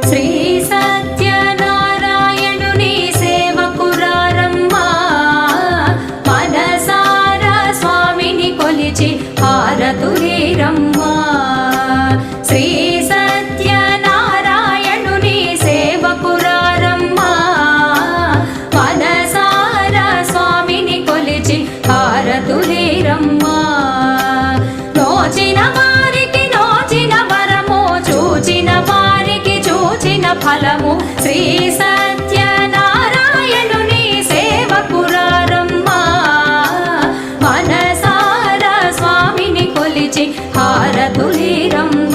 శ్రీ సత్యనారాయణుని సేవకురారమ్మా మనసారా స్వామిని కొలిచి హారతులీరమ్మా శ్రీ సత్యనారాయణుని సేవకురారమ్మా మనసారా స్వామిని కొలిచి హారతులీరమ్మా నోచిన వారికి నోచిన వరము చూచిన వారికి చూచిన ఫలము శ్రీ సత్యనారాయణుని సేవకురారమ్మా మనసారా స్వామిని కొలిచి హారతులీరమ్మా